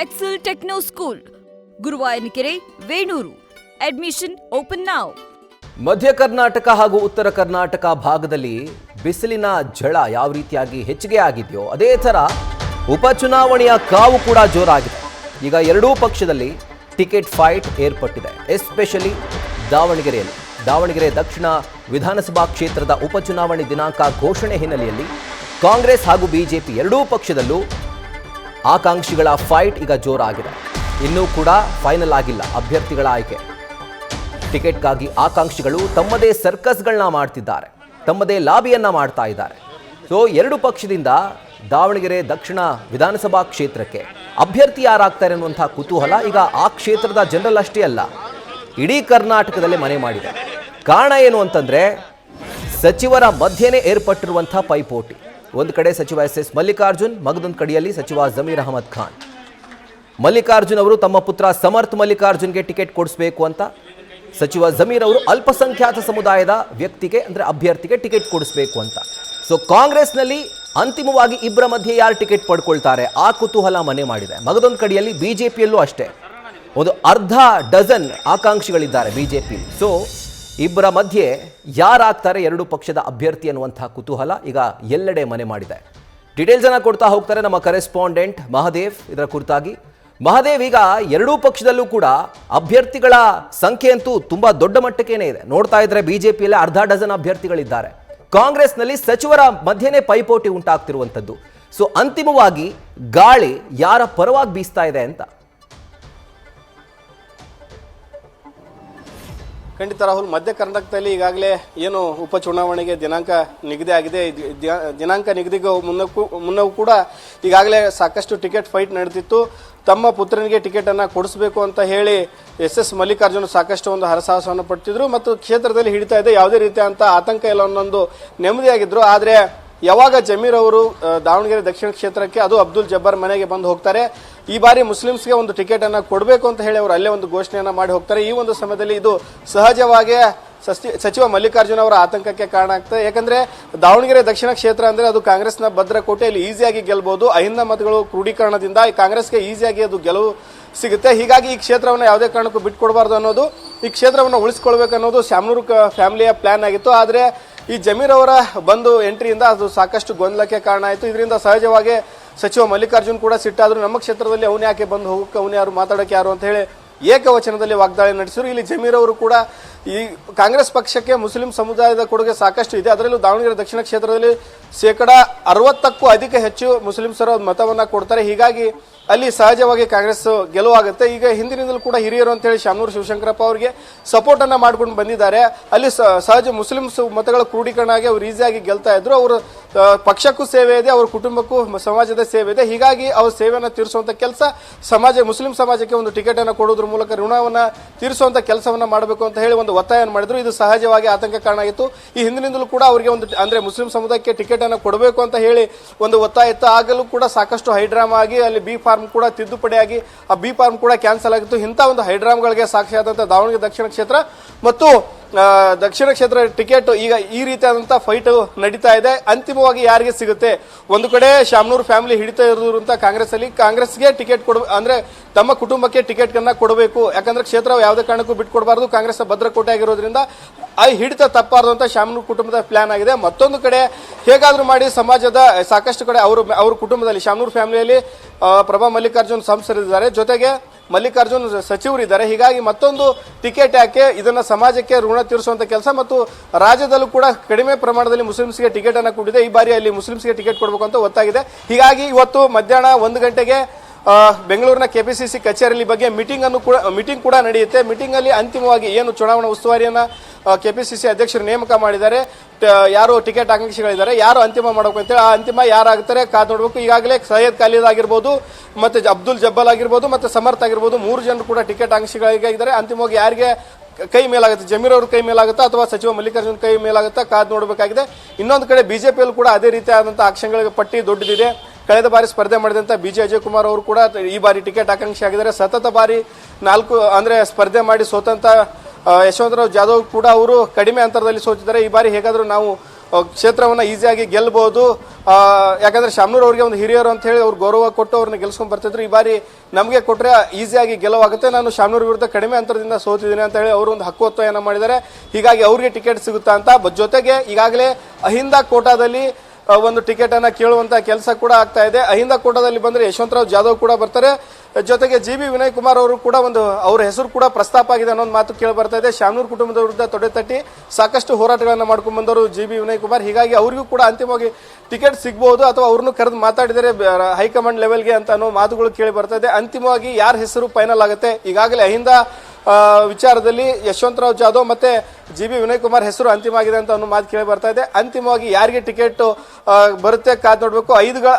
Excel Techno School, Guruvayanakere, Venur. Admission open now. ಮಧ್ಯ ಕರ್ನಾಟಕ ಹಾಗೂ ಉತ್ತರ ಕರ್ನಾಟಕ ಭಾಗದಲ್ಲಿ ಬಿಸಿಲಿನ ಝಳ ಯಾವ ರೀತಿಯಾಗಿ ಹೆಚ್ಚಿಗೆ ಆಗಿದೆಯೋ ಅದೇ ಥರ ಉಪಚುನಾವಣೆಯ ಕಾವು ಕೂಡ ಜೋರಾಗಿದೆ. ಈಗ ಎರಡೂ ಪಕ್ಷದಲ್ಲಿ ಟಿಕೆಟ್ ಫೈಟ್ ಏರ್ಪಟ್ಟಿದೆ. ಎಸ್ಪೆಷಲಿ ದಾವಣಗೆರೆ ದಕ್ಷಿಣ ವಿಧಾನಸಭಾ ಕ್ಷೇತ್ರದ ಉಪಚುನಾವಣೆ ದಿನಾಂಕ ಘೋಷಣೆ ಹಿನ್ನೆಲೆಯಲ್ಲಿ ಕಾಂಗ್ರೆಸ್ ಹಾಗೂ ಬಿಜೆಪಿ ಎರಡೂ ಪಕ್ಷದಲ್ಲೂ ಆಕಾಂಕ್ಷಿಗಳ ಫೈಟ್ ಈಗ ಜೋರಾಗಿದೆ. ಇನ್ನೂ ಕೂಡ ಫೈನಲ್ ಆಗಿಲ್ಲ ಅಭ್ಯರ್ಥಿಗಳ ಆಯ್ಕೆ. ಟಿಕೆಟ್ಗಾಗಿ ಆಕಾಂಕ್ಷಿಗಳು ತಮ್ಮದೇ ಸರ್ಕಸ್ಗಳನ್ನ ಮಾಡ್ತಿದ್ದಾರೆ, ತಮ್ಮದೇ ಲಾಬಿಯನ್ನ ಮಾಡ್ತಾ ಇದ್ದಾರೆ. ಸೊ ಎರಡು ಪಕ್ಷದಿಂದ ದಾವಣಗೆರೆ ದಕ್ಷಿಣ ವಿಧಾನಸಭಾ ಕ್ಷೇತ್ರಕ್ಕೆ ಅಭ್ಯರ್ಥಿ ಯಾರಾಗ್ತಾರೆ ಅನ್ನುವಂಥ ಕುತೂಹಲ ಈಗ ಆ ಕ್ಷೇತ್ರದ ಜನರಲ್ ಅಷ್ಟೇ ಅಲ್ಲ, ಇಡೀ ಕರ್ನಾಟಕದಲ್ಲೇ ಮನೆ ಮಾಡಿದೆ. ಕಾರಣ ಏನು ಅಂತಂದ್ರೆ ಸಚಿವರ ಮಧ್ಯೆನೇ ಏರ್ಪಟ್ಟಿರುವಂಥ ಪೈಪೋಟಿ. ಒಂದು ಕಡೆ ಸಚಿವ ಎಸ್ ಮಲ್ಲಿಕಾರ್ಜುನ್, ಮಗದೊಂದು ಕಡೆಯಲ್ಲಿ ಸಚಿವ ಜಮೀರ್ ಅಹಮದ್ ಖಾನ್. ಮಲ್ಲಿಕಾರ್ಜುನ್ ಅವರು ತಮ್ಮ ಪುತ್ರ ಸಮರ್ಥ್ ಮಲ್ಲಿಕಾರ್ಜುನ್ಗೆ ಟಿಕೆಟ್ ಕೊಡಿಸಬೇಕು ಅಂತ, ಸಚಿವ ಜಮೀರ್ ಅವರು ಅಲ್ಪಸಂಖ್ಯಾತ ಸಮುದಾಯದ ವ್ಯಕ್ತಿಗೆ ಅಂದರೆ ಅಭ್ಯರ್ಥಿಗೆ ಟಿಕೆಟ್ ಕೊಡಿಸಬೇಕು ಅಂತ. ಸೊ ಕಾಂಗ್ರೆಸ್ನಲ್ಲಿ ಅಂತಿಮವಾಗಿ ಇಬ್ಬರ ಮಧ್ಯೆ ಯಾರು ಟಿಕೆಟ್ ಪಡ್ಕೊಳ್ತಾರೆ ಆ ಕುತೂಹಲ ಮನೆ ಮಾಡಿದೆ. ಮಗದೊಂದು ಕಡೆಯಲ್ಲಿ ಬಿಜೆಪಿಯಲ್ಲೂ ಅಷ್ಟೇ ಒಂದು ಅರ್ಧ ಡಜನ್ ಆಕಾಂಕ್ಷಿಗಳಿದ್ದಾರೆ ಬಿಜೆಪಿ. ಸೊ ಇಬ್ಬರ ಮಧ್ಯೆ ಯಾರಾಗ್ತಾರೆ ಎರಡು ಪಕ್ಷದ ಅಭ್ಯರ್ಥಿ ಅನ್ನುವಂತಹ ಕುತೂಹಲ ಈಗ ಎಲ್ಲೆಡೆ ಮನೆ ಮಾಡಿದೆ. ಡೀಟೇಲ್ಸ್ ಅನ್ನ ಕೊಡ್ತಾ ಹೋಗ್ತಾರೆ ನಮ್ಮ ಕರೆಸ್ಪಾಂಡೆಂಟ್ ಮಹದೇವ್ ಇದರ ಕುರಿತಾಗಿ. ಮಹದೇವ್, ಈಗ ಎರಡೂ ಪಕ್ಷದಲ್ಲೂ ಕೂಡ ಅಭ್ಯರ್ಥಿಗಳ ಸಂಖ್ಯೆ ಅಂತೂ ತುಂಬಾ ದೊಡ್ಡ ಮಟ್ಟಕ್ಕೇನೆ ಇದೆ. ನೋಡ್ತಾ ಇದ್ರೆ ಬಿಜೆಪಿಯಲ್ಲಿ ಅರ್ಧ ಡಜನ್ ಅಭ್ಯರ್ಥಿಗಳಿದ್ದಾರೆ, ಕಾಂಗ್ರೆಸ್ನಲ್ಲಿ ಸಚಿವರ ಮಧ್ಯೆನೇ ಪೈಪೋಟಿ ಉಂಟಾಗ್ತಿರುವಂಥದ್ದು. ಸೊ ಅಂತಿಮವಾಗಿ ಗಾಳಿ ಯಾರ ಪರವಾಗಿ ಬೀಸ್ತಾ ಇದೆ ಅಂತ? ಖಂಡಿತ ರಾಹುಲ್, ಮಧ್ಯ ಕರ್ನಾಟಕದಲ್ಲಿ ಈಗಾಗಲೇ ಏನು ಉಪಚುನಾವಣೆಗೆ ದಿನಾಂಕ ನಿಗದಿ ಆಗಿದೆ. ದಿನಾಂಕ ನಿಗದಿಗೂ ಮುನ್ನವೂ ಕೂಡ ಈಗಾಗಲೇ ಸಾಕಷ್ಟು ಟಿಕೆಟ್ ಫೈಟ್ ನಡೆದಿತ್ತು. ತಮ್ಮ ಪುತ್ರನಿಗೆ ಟಿಕೆಟ್ ಅನ್ನ ಕೊಡಿಸಬೇಕು ಅಂತ ಹೇಳಿ ಎಸ್ ಮಲ್ಲಿಕಾರ್ಜುನ್ ಸಾಕಷ್ಟು ಒಂದು ಹರಸಾಹಸವನ್ನು ಪಡ್ತಿದ್ರು ಮತ್ತು ಕ್ಷೇತ್ರದಲ್ಲಿ ಹಿಡಿತಾ ಇದೆ. ಯಾವುದೇ ರೀತಿಯಂತ ಆತಂಕ ಇಲ್ಲ ಅನ್ನೊಂದು ನೆಮ್ಮದಿಯಾಗಿದ್ರು. ಆದರೆ ಯಾವಾಗ ಜಮೀರ್ ಅವರು ದಾವಣಗೆರೆ ದಕ್ಷಿಣ ಕ್ಷೇತ್ರಕ್ಕೆ, ಅದು ಅಬ್ದುಲ್ ಜಬ್ಬಾರ್ ಮನೆಗೆ ಬಂದು ಹೋಗ್ತಾರೆ, ಈ ಬಾರಿ ಮುಸ್ಲಿಮ್ಸ್ಗೆ ಒಂದು ಟಿಕೆಟ್ ಅನ್ನ ಕೊಡಬೇಕು ಅಂತ ಹೇಳಿ ಅವರು ಅಲ್ಲೇ ಒಂದು ಘೋಷಣೆಯನ್ನ ಮಾಡಿ ಹೋಗ್ತಾರೆ. ಈ ಒಂದು ಸಮಯದಲ್ಲಿ ಇದು ಸಹಜವಾಗಿ ಸಚಿವ ಮಲ್ಲಿಕಾರ್ಜುನ್ ಅವರ ಆತಂಕಕ್ಕೆ ಕಾರಣ ಆಗ್ತದೆ. ಯಾಕಂದ್ರೆ ದಾವಣಗೆರೆ ದಕ್ಷಿಣ ಕ್ಷೇತ್ರ ಅಂದ್ರೆ ಅದು ಕಾಂಗ್ರೆಸ್ನ ಭದ್ರಕೋಟೆ, ಇಲ್ಲಿ ಈಸಿಯಾಗಿ ಗೆಲ್ಬಹುದು. ಅಹಿಂದ ಮತಗಳು ಕ್ರೋಢೀಕರಣದಿಂದ ಕಾಂಗ್ರೆಸ್ಗೆ ಈಸಿಯಾಗಿ ಅದು ಗೆಲುವು ಸಿಗುತ್ತೆ. ಹೀಗಾಗಿ ಈ ಕ್ಷೇತ್ರವನ್ನು ಯಾವುದೇ ಕಾರಣಕ್ಕೂ ಬಿಟ್ಕೊಡಬಾರ್ದು ಅನ್ನೋದು, ಈ ಕ್ಷೇತ್ರವನ್ನು ಉಳಿಸ್ಕೊಳ್ಬೇಕು ಅನ್ನೋದು ಶಾಮನೂರು ಫ್ಯಾಮಿಲಿಯ ಪ್ಲಾನ್ ಆಗಿತ್ತು. ಆದರೆ ಈ ಜಮೀರ್ ಅವರ ಬಂದು ಎಂಟ್ರಿಯಿಂದ ಅದು ಸಾಕಷ್ಟು ಗೊಂದಲಕ್ಕೆ ಕಾರಣ ಆಯಿತು. ಇದರಿಂದ ಸಹಜವಾಗಿ ಸಚಿವ ಮಲ್ಲಿಕಾರ್ಜುನ್ ಕೂಡ ಸಿಟ್ಟಾದ್ರು. ನಮ್ಮ ಕ್ಷೇತ್ರದಲ್ಲಿ ಅವನು ಯಾಕೆ ಬಂದು ಹೋಗಕ್ಕೆ, ಅವನು ಯಾರು, ಮಾತಾಡೋಕೆ ಯಾರು ಅಂತ ಹೇಳಿ ಏಕವಚನದಲ್ಲಿ ವಾಗ್ದಾಳಿ ನಡೆಸಿದ್ರು. ಇಲ್ಲಿ ಜಮೀರ್ ಅವರು ಕೂಡ ಈ ಕಾಂಗ್ರೆಸ್ ಪಕ್ಷಕ್ಕೆ ಮುಸ್ಲಿಂ ಸಮುದಾಯದ ಕೊಡುಗೆ ಸಾಕಷ್ಟು ಇದೆ. ಅದರಲ್ಲೂ ದಾವಣಗೆರೆ ದಕ್ಷಿಣ ಕ್ಷೇತ್ರದಲ್ಲಿ 60%ಕ್ಕೂ ಹೆಚ್ಚು ಮುಸ್ಲಿಮ್ಸರು ಮತವನ್ನ ಕೊಡ್ತಾರೆ. ಹೀಗಾಗಿ ಅಲ್ಲಿ ಸಹಜವಾಗಿ ಕಾಂಗ್ರೆಸ್ ಗೆಲುವಾಗುತ್ತೆ. ಈಗ ಹಿಂದಿನಿಂದಲೂ ಕೂಡ ಹಿರಿಯರು ಅಂತ ಹೇಳಿ ಶಾಮನೂರು ಶಿವಶಂಕರಪ್ಪ ಅವರಿಗೆ ಸಪೋರ್ಟ್ ಅನ್ನ ಮಾಡ್ಕೊಂಡು ಬಂದಿದ್ದಾರೆ. ಅಲ್ಲಿ ಸಹಜ ಮುಸ್ಲಿಮ್ಸ್ ಮತಗಳ ಕ್ರೋಢೀಕರಣ ಆಗಿ ಅವ್ರು ಈಸಿಯಾಗಿ ಗೆಲ್ತಾ ಇದ್ರು. ಅವರು ಪಕ್ಷಕ್ಕೂ ಸೇವೆ ಇದೆ, ಅವ್ರ ಕುಟುಂಬಕ್ಕೂ ಸಮಾಜದ ಸೇವೆ ಇದೆ. ಹೀಗಾಗಿ ಅವ್ರ ಸೇವೆಯನ್ನು ತೀರಿಸುವಂತ ಕೆಲಸ ಮುಸ್ಲಿಂ ಸಮಾಜಕ್ಕೆ ಒಂದು ಟಿಕೆಟ್ ಅನ್ನು ಕೊಡೋದ್ರ ಮೂಲಕ ಋಣವನ್ನ ತೀರಿಸುವಂತ ಕೆಲಸವನ್ನ ಮಾಡಬೇಕು ಅಂತ ಹೇಳಿ ಒಂದು ಒತ್ತಾಯ ಮಾಡಿದ್ರು. ಇದು ಸಹಜವಾಗಿ ಆತಂಕ ಕಾರಣ ಆಗಿತ್ತು. ಈ ಹಿಂದಿನಿಂದಲೂ ಕೂಡ ಅವರಿಗೆ ಒಂದು ಅಂದ್ರೆ ಮುಸ್ಲಿಂ ಸಮುದಾಯಕ್ಕೆ ಟಿಕೆಟ್ ಅನ್ನು ಕೊಡಬೇಕು ಅಂತ ಹೇಳಿ ಒಂದು ಒತ್ತಾಯ ಇತ್ತು. ಆಗಲೂ ಕೂಡ ಸಾಕಷ್ಟು ಹೈಡ್ರಾಮಾ ಆಗಿ ಅಲ್ಲಿ ಬಿ ಫಾರ್ಮ್ ಕೂಡ ತಿದ್ದುಪಡಿಯಾಗಿ ಆ ಬಿ ಫಾರ್ಮ್ ಕೂಡ ಕ್ಯಾನ್ಸಲ್ ಆಗಿತ್ತು. ಇಂಥ ಒಂದು ಹೈಡ್ರಾಮ್ಗಳಿಗೆ ಸಾಕ್ಷಿಯಾದಂತಹ ದಾವಣಗೆರೆ ದಕ್ಷಿಣ ಕ್ಷೇತ್ರ ಮತ್ತು ದಕ್ಷಿಣ ಕ್ಷೇತ್ರ ಟಿಕೆಟ್ ಈಗ ಈ ರೀತಿಯಾದಂತಹ ಫೈಟ್ ನಡೀತಾ ಇದೆ. ಅಂತಿಮವಾಗಿ ಯಾರಿಗೆ ಸಿಗುತ್ತೆ? ಒಂದು ಕಡೆ ಶಾಮನೂರು ಫ್ಯಾಮಿಲಿ ಹಿಡಿತಾ ಇರುವಂತ ಕಾಂಗ್ರೆಸ್ಗೆ ಟಿಕೆಟ್ ಅಂದ್ರೆ ತಮ್ಮ ಕುಟುಂಬಕ್ಕೆ ಟಿಕೆಟ್ ಅನ್ನ ಕೊಡಬೇಕು. ಯಾಕಂದ್ರೆ ಕ್ಷೇತ್ರ ಯಾವುದೇ ಕಾರಣಕ್ಕೂ ಬಿಟ್ಕೊಡಬಾರ್ದು, ಕಾಂಗ್ರೆಸ್ ಭದ್ರಕೋಟೆ ಆಗಿರೋದ್ರಿಂದ ಆ ಹಿಡಿತ ತಪ್ಪಾರ್ದು ಅಂತ ಶಾಮನೂರು ಕುಟುಂಬದ ಪ್ಲಾನ್ ಆಗಿದೆ. ಮತ್ತೊಂದು ಕಡೆ ಹೇಗಾದ್ರೂ ಮಾಡಿ ಸಮಾಜದ ಸಾಕಷ್ಟು ಕಡೆ ಅವ್ರ ಕುಟುಂಬದಲ್ಲಿ ಶಾಮನೂರು ಫ್ಯಾಮಿಲಿಯಲ್ಲಿ ಪ್ರಭಾ ಮಲ್ಲಿಕಾರ್ಜುನ್ ಸಂಸರಿದ್ದಾರೆ, ಜೊತೆಗೆ ಮಲ್ಲಿಕಾರ್ಜುನ್ ಸಚಿವರಿದ್ದಾರೆ. ಹೀಗಾಗಿ ಮತ್ತೊಂದು ಟಿಕೆಟ್ ಯಾಕೆ, ಇದನ್ನ ಸಮಾಜಕ್ಕೆ ಋಣ ತೀರಿಸುವಂತ ಕೆಲಸ ಮತ್ತು ರಾಜ್ಯದಲ್ಲೂ ಕೂಡ ಕಡಿಮೆ ಪ್ರಮಾಣದಲ್ಲಿ ಮುಸ್ಲಿಮ್ಸ್ಗೆ ಟಿಕೆಟ್ ಅನ್ನು ಕೊಟ್ಟಿದೆ. ಈ ಬಾರಿ ಅಲ್ಲಿ ಮುಸ್ಲಿಮ್ಸ್ಗೆ ಟಿಕೆಟ್ ಕೊಡಬೇಕು ಅಂತ ಒತ್ತಾಗಿದೆ. ಹೀಗಾಗಿ ಇವತ್ತು ಮಧ್ಯಾಹ್ನ 1 ಗಂಟೆಗೆ ಬೆಂಗಳೂರಿನ ಕೆಪಿಸಿಸಿ ಕಚೇರಿಯಲ್ಲಿ ಬಗ್ಗೆ ಮೀಟಿಂಗ್ ಕೂಡ ನಡೆಯುತ್ತೆ. ಮೀಟಿಂಗ್ ಅಲ್ಲಿ ಅಂತಿಮವಾಗಿ ಏನು ಚುನಾವಣಾ ಉಸ್ತುವಾರಿಯನ್ನ ಕೆಪಿಸಿಸಿ ಅಧ್ಯಕ್ಷರು ನೇಮಕ ಮಾಡಿದ್ದಾರೆ, ಯಾರು ಟಿಕೆಟ್ ಆಕಾಂಕ್ಷಿಗಳಿದ್ದಾರೆ, ಯಾರು ಅಂತಿಮ ಮಾಡಬೇಕು ಅಂತೇಳಿ, ಆ ಅಂತಿಮ ಯಾರಾಗ್ತಾರೆ ಕಾದು ನೋಡಬೇಕು. ಈಗಾಗಲೇ ಸೈಯದ್ ಖಾಲಿದ್ ಆಗಿರ್ಬೋದು, ಮತ್ತೆ ಅಬ್ದುಲ್ ಜಬ್ಬಾಲ್ ಆಗಿರ್ಬೋದು, ಮತ್ತೆ ಸಮರ್ಥ್ ಆಗಿರ್ಬೋದು, 3 ಜನರು ಕೂಡ ಟಿಕೆಟ್ ಆಕಾಂಕ್ಷಿಗಳಿದ್ದಾರೆ. ಅಂತಿಮವಾಗಿ ಯಾರಿಗೆ ಕೈ ಮೇಲಾಗುತ್ತೆ, ಜಮೀರ್ ಅವ್ರ ಕೈ ಮೇಲಾಗುತ್ತಾ ಅಥವಾ ಸಚಿವ ಮಲ್ಲಿಕಾರ್ಜುನ್ ಕೈ ಮೇಲಾಗುತ್ತಾ ಕಾದು ನೋಡಬೇಕಾಗಿದೆ. ಇನ್ನೊಂದು ಕಡೆ ಬಿಜೆಪಿಯಲ್ಲೂ ಕೂಡ ಅದೇ ರೀತಿಯಾದಂತಹ ಆಕ್ಷನ್ಗಳಿಗೆ ಪಟ್ಟಿ ದೊಡ್ಡದಿದೆ. ಕಳೆದ ಬಾರಿ ಸ್ಪರ್ಧೆ ಮಾಡಿದಂತ ಬಿಜೆ ಅಜಯ್ ಕುಮಾರ್ ಅವರು ಕೂಡ ಈ ಬಾರಿ ಟಿಕೆಟ್ ಆಕಾಂಕ್ಷಿ ಆಗಿದ್ದಾರೆ. ಸತತ ಬಾರಿ 4 ಸ್ಪರ್ಧೆ ಮಾಡಿ ಸೋತಂತ ಯಶವಂತರಾವ್ ಜಾಧವ್ ಕೂಡ ಅವರು ಕಡಿಮೆ ಅಂತರದಲ್ಲಿ ಸೋತಿದ್ದಾರೆ. ಈ ಬಾರಿ ಹೇಗಾದ್ರೂ ನಾವು ಕ್ಷೇತ್ರವನ್ನು ಈಸಿಯಾಗಿ ಗೆಲ್ಬಹುದು. ಯಾಕಂದ್ರೆ ಶಾಮನೂರ್ ಅವರಿಗೆ ಒಂದು ಹಿರಿಯರು ಅಂತ ಹೇಳಿ ಅವ್ರು ಗೌರವ ಕೊಟ್ಟು ಅವ್ರನ್ನ ಗೆಲ್ಸ್ಕೊಂಡ್ ಬರ್ತಿದ್ರು. ಈ ಬಾರಿ ನಮಗೆ ಕೊಟ್ಟರೆ ಈಸಿಯಾಗಿ ಗೆಲುವಾಗುತ್ತೆ, ನಾನು ಶಾಮನೂರ್ ವಿರುದ್ಧ ಕಡಿಮೆ ಅಂತರದಿಂದ ಸೋತಿದ್ದೀನಿ ಅಂತ ಹೇಳಿ ಅವರು ಒಂದು ಹಕ್ಕೊತ್ತಾಯನ ಮಾಡಿದ್ದಾರೆ. ಹೀಗಾಗಿ ಅವ್ರಿಗೆ ಟಿಕೆಟ್ ಸಿಗುತ್ತಾ ಅಂತ. ಜೊತೆಗೆ ಈಗಾಗಲೇ ಅಹಿಂದ ಕೋಟಾದಲ್ಲಿ ಒಂದು ಟಿಕೆಟ್ ಅನ್ನ ಕೇಳುವಂತ ಕೆಲಸ ಕೂಡ ಆಗ್ತಾ ಇದೆ. ಅಹಿಂದ ಕೋಟಾದಲ್ಲಿ ಬಂದ್ರೆ ಯಶವಂತರಾವ್ ಜಾಧವ್ ಕೂಡ ಬರ್ತಾರೆ. ಜೊತೆಗೆ GB ವಿನಯ್ ಕುಮಾರ್ ಅವರು ಕೂಡ ಅವ್ರ ಹೆಸರು ಕೂಡ ಪ್ರಸ್ತಾಪ ಆಗಿದೆ ಅನ್ನೋ ಮಾತು ಕೇಳಿ ಬರ್ತಾ ಇದೆ. ಶಾಮನೂರ್ ಕುಟುಂಬದ ವಿರುದ್ಧ ತೊಡೆ ತಟ್ಟಿ ಸಾಕಷ್ಟು ಹೋರಾಟಗಳನ್ನ ಮಾಡ್ಕೊಂಡು ಬಂದವರು GB ವಿನಯ್ ಕುಮಾರ್. ಹೀಗಾಗಿ ಅವರಿಗೂ ಕೂಡ ಅಂತಿಮವಾಗಿ ಟಿಕೆಟ್ ಸಿಗಬಹುದು ಅಥವಾ ಅವ್ರನ್ನು ಕರೆದು ಮಾತಾಡಿದರೆ ಹೈಕಮಾಂಡ್ ಲೆವೆಲ್ಗೆ ಅಂತ ಅನ್ನೋ ಮಾತುಗಳು ಕೇಳಿ ಬರ್ತಾ ಇದೆ. ಅಂತಿಮವಾಗಿ ಯಾರ ಹೆಸರು ಫೈನಲ್ ಆಗುತ್ತೆ, ಈಗಾಗಲೇ ಅಹಿಂದ ವಿಚಾರದಲ್ಲಿ ಯಶವಂತರಾವ್ ಜಾಧವ್ ಮತ್ತೆ GB ವಿನಯ್ ಕುಮಾರ್ ಹೆಸರು ಅಂತಿಮ ಆಗಿದೆ ಅಂತ ಅನ್ನೋ ಮಾತು ಕೇಳಿ ಬರ್ತಾ ಇದೆ. ಅಂತಿಮವಾಗಿ ಯಾರಿಗೆ ಟಿಕೆಟ್ ಬರುತ್ತೆ ಕಾದ್ ನೋಡ್ಬೇಕು.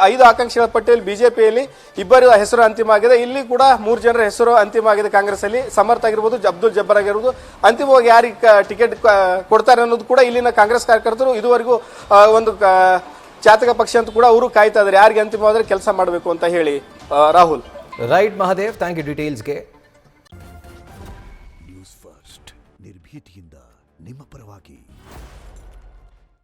5 ಆಕಾಂಕ್ಷಿಗಳ ಪಟ್ಟಿಯಲ್ಲಿ ಬಿಜೆಪಿಯಲ್ಲಿ 2 ಹೆಸರು ಅಂತಿಮ ಆಗಿದೆ. ಇಲ್ಲಿ ಕೂಡ 3 ಜನರ ಹೆಸರು ಅಂತಿಮ ಆಗಿದೆ. ಕಾಂಗ್ರೆಸ್ ಅಲ್ಲಿ ಸಮರ್ಥ ಆಗಿರ್ಬೋದು, ಅಬ್ದುಲ್ ಜಬ್ಬರ್ ಆಗಿರ್ಬೋದು. ಅಂತಿಮವಾಗಿ ಯಾರಿಗೆ ಟಿಕೆಟ್ ಕೊಡ್ತಾರೆ ಅನ್ನೋದು ಕೂಡ ಇಲ್ಲಿನ ಕಾಂಗ್ರೆಸ್ ಕಾರ್ಯಕರ್ತರು ಇದುವರೆಗೂ ಒಂದು ಚಾತಕ ಪಕ್ಷ ಅಂತ ಕೂಡ ಅವರು ಕಾಯ್ತಾ ಇದ್ದಾರೆ, ಯಾರಿಗೆ ಅಂತಿಮವಾದ್ರೆ ಕೆಲಸ ಮಾಡಬೇಕು ಅಂತ ಹೇಳಿ. Rahul. Right Mahadev, thank you ಡೀಟೇಲ್ಸ್ಗೆ. ನ್ಯೂಸ್ ಫಸ್ಟ್ ನಿರ್ಭೀತಿಯಿಂದ ನಿಮ್ಮ ಪರವಾಗಿ.